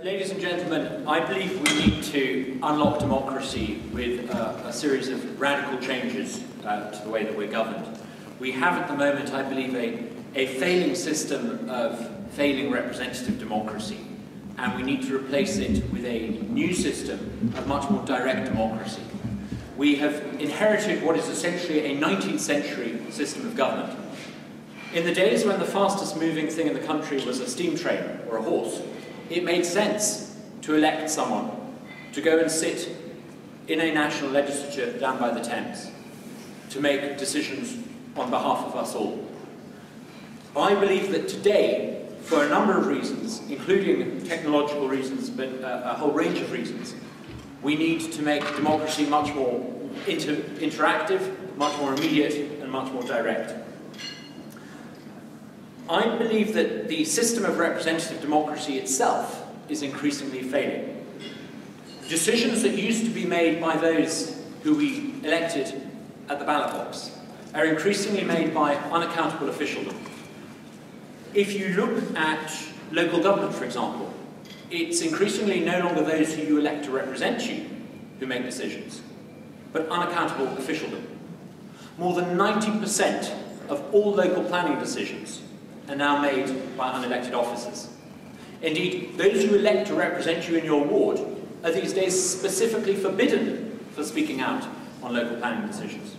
Ladies and gentlemen, I believe we need to unlock democracy with a series of radical changes to the way that we're governed. We have at the moment, I believe, a failing system of failing representative democracy, and we need to replace it with a new system of much more direct democracy. We have inherited what is essentially a 19th century system of government. In the days when the fastest moving thing in the country was a steam train or a horse, it made sense to elect someone to go and sit in a national legislature down by the Thames to make decisions on behalf of us all. I believe that today, for a number of reasons, including technological reasons, but a whole range of reasons, we need to make democracy much more interactive, much more immediate, and much more direct. I believe that the system of representative democracy itself is increasingly failing. Decisions that used to be made by those who we elected at the ballot box are increasingly made by unaccountable officialdom. If you look at local government, for example, it's increasingly no longer those who you elect to represent you who make decisions, but unaccountable officialdom. More than 90% of all local planning decisions are now made by unelected officers. Indeed, those who elect to represent you in your ward are these days specifically forbidden for speaking out on local planning decisions.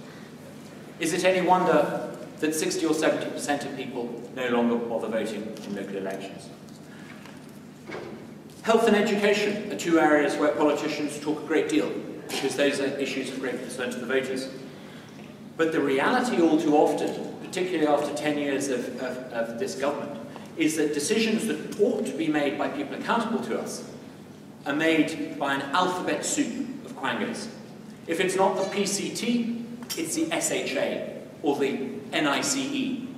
Is it any wonder that 60 or 70% of people no longer bother voting in local elections? Health and education are two areas where politicians talk a great deal, because those are issues of great concern to the voters. But the reality all too often, particularly after 10 years of this government, is that decisions that ought to be made by people accountable to us are made by an alphabet soup of quangos. If it's not the PCT, it's the SHA or the NICE.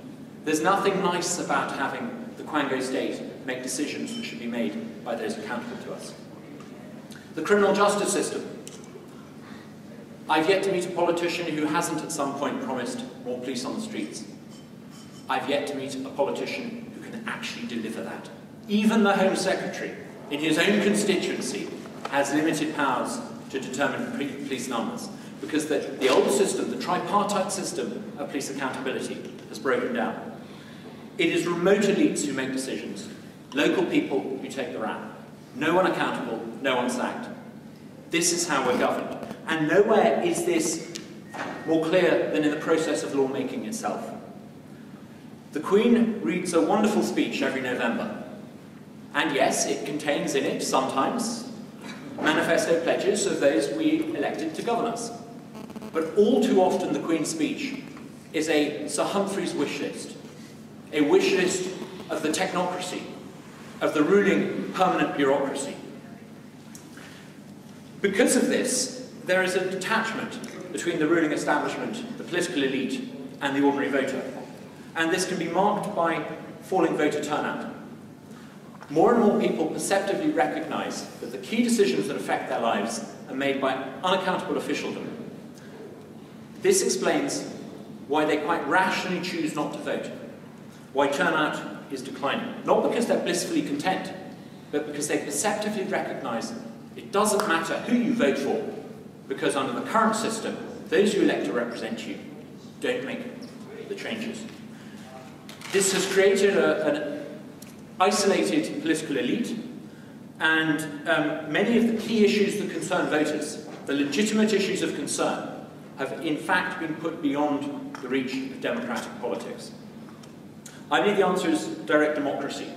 There's nothing nice about having the quango state make decisions that should be made by those accountable to us. The criminal justice system. I've yet to meet a politician who hasn't at some point promised more police on the streets. I've yet to meet a politician who can actually deliver that. Even the Home Secretary, in his own constituency, has limited powers to determine police numbers, because the old system, the tripartite system of police accountability, has broken down. It is remote elites who make decisions, local people who take the rap. No one accountable, no one sacked. This is how we're governed. And nowhere is this more clear than in the process of lawmaking itself. The Queen reads a wonderful speech every November. And yes, it contains in it, sometimes, manifesto pledges of those we elected to govern us. But all too often the Queen's speech is a Sir Humphrey's wish list. A wish list of the technocracy, of the ruling permanent bureaucracy. Because of this, there is a detachment between the ruling establishment, the political elite, and the ordinary voter. And this can be marked by falling voter turnout. More and more people perceptively recognise that the key decisions that affect their lives are made by unaccountable officialdom. This explains why they quite rationally choose not to vote, why turnout is declining. Not because they're blissfully content, but because they perceptively recognise it doesn't matter who you vote for, because under the current system, those who elect to represent you don't make the changes. This has created an isolated political elite, and many of the key issues that concern voters, the legitimate issues of concern, have in fact been put beyond the reach of democratic politics. I believe the answer is direct democracy,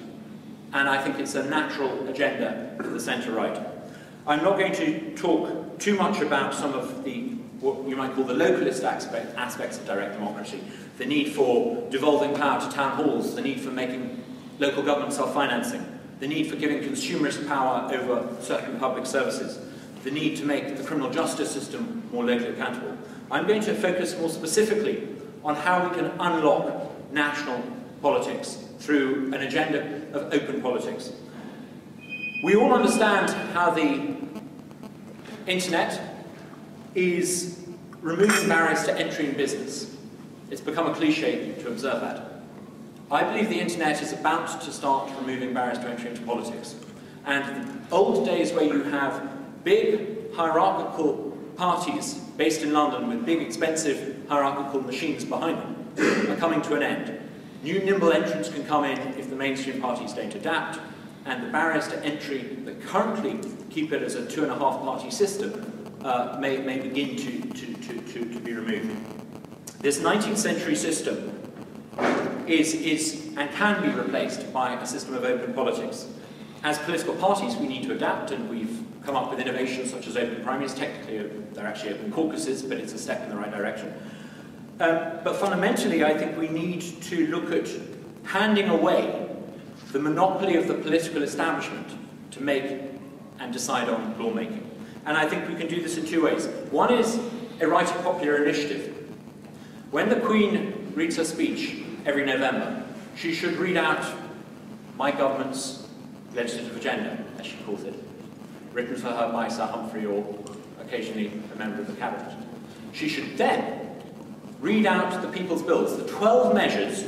and I think it's a natural agenda for the centre-right. I'm not going to talk too much about some of the, what you might call the localist aspects of direct democracy. The need for devolving power to town halls, the need for making local government self-financing, the need for giving consumers power over certain public services, the need to make the criminal justice system more locally accountable. I'm going to focus more specifically on how we can unlock national politics through an agenda of open politics. We all understand how the internet is removing barriers to entry in business. It's become a cliche to observe that. I believe the internet is about to start removing barriers to entry into politics. And the old days where you have big hierarchical parties based in London with big expensive hierarchical machines behind them are coming to an end. New nimble entrants can come in if the mainstream parties don't adapt, and the barriers to entry that currently keep it as a 2.5-party system may begin to be removed. This 19th century system is and can be replaced by a system of open politics. As political parties, we need to adapt, and we've come up with innovations such as open primaries. Technically, they're actually open caucuses, but it's a step in the right direction. But fundamentally, I think we need to look at handing away the monopoly of the political establishment to make and decide on lawmaking. And I think we can do this in 2 ways. One is a right of popular initiative. When the Queen reads her speech every November, she should read out my government's legislative agenda, as she calls it, written for her by Sir Humphrey or occasionally a member of the Cabinet. She should then read out the people's bills, the 12 measures,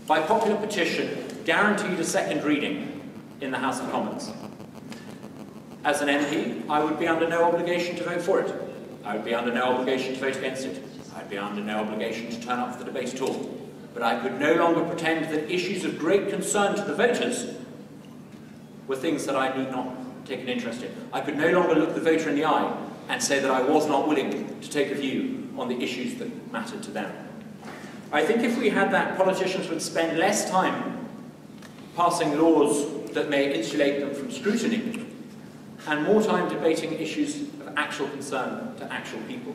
by popular petition, guaranteed a second reading in the House of Commons. As an MP, I would be under no obligation to vote for it. I would be under no obligation to vote against it. I'd be under no obligation to turn up for the debate at all. But I could no longer pretend that issues of great concern to the voters were things that I need not take an interest in. I could no longer look the voter in the eye and say that I was not willing to take a view on the issues that mattered to them. I think if we had that, politicians would spend less time passing laws that may insulate them from scrutiny and more time debating issues of actual concern to actual people.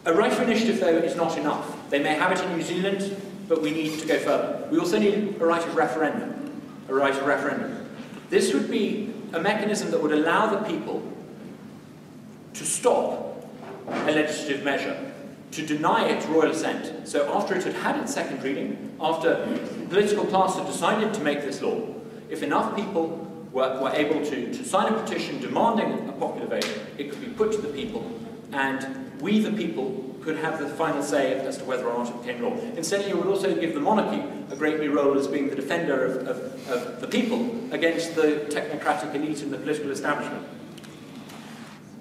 A right of initiative, though, is not enough. They may have it in New Zealand, but we need to go further. We also need a right of referendum. A right of referendum. This would be a mechanism that would allow the people to stop a legislative measure, to deny it royal assent. So after it had had its second reading, after the political class had decided to make this law, if enough people were able to sign a petition demanding a popular vote, it could be put to the people, and we, the people, could have the final say as to whether or not it became law. Instead, you would also give the monarchy a great new role as being the defender of the people against the technocratic elite and the political establishment.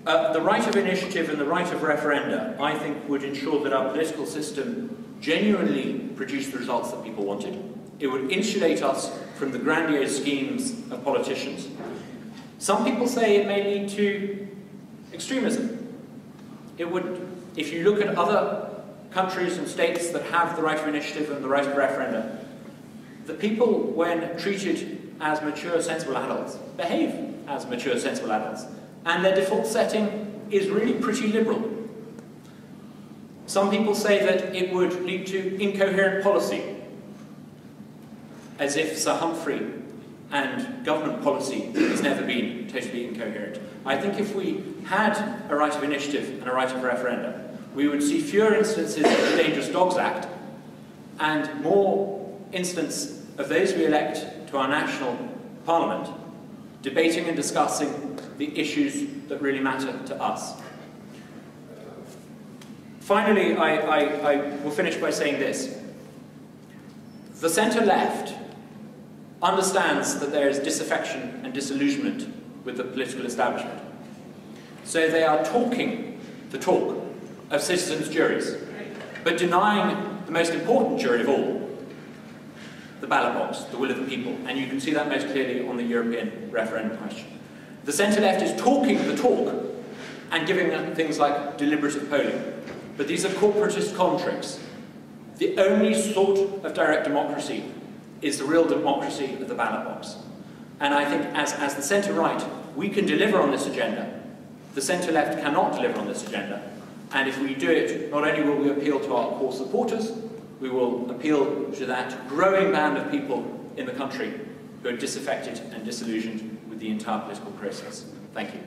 The right of initiative and the right of referenda, I think, would ensure that our political system genuinely produced the results that people wanted. It would insulate us from the grandiose schemes of politicians. Some people say it may lead to extremism. It would, if you look at other countries and states that have the right of initiative and the right of referenda, the people, when treated as mature, sensible adults, behave as mature, sensible adults. And their default setting is really pretty liberal. Some people say that it would lead to incoherent policy, as if Sir Humphrey and government policy has never been totally incoherent. I think if we had a right of initiative and a right of referenda, we would see fewer instances of the Dangerous Dogs Act and more instances of those we elect to our national parliament debating and discussing the issues that really matter to us. Finally, I will finish by saying this. The centre-left understands that there is disaffection and disillusionment with the political establishment. So they are talking the talk of citizens' juries, but denying the most important jury of all, the ballot box, the will of the people. And you can see that most clearly on the European referendum question. The centre-left is talking the talk and giving them things like deliberative polling. But these are corporatist con tricks. The only sort of direct democracy is the real democracy of the ballot box. And I think as the centre-right, we can deliver on this agenda. The centre-left cannot deliver on this agenda. And if we do it, not only will we appeal to our core supporters, we will appeal to that growing band of people in the country who are disaffected and disillusioned with the entire political process. Thank you.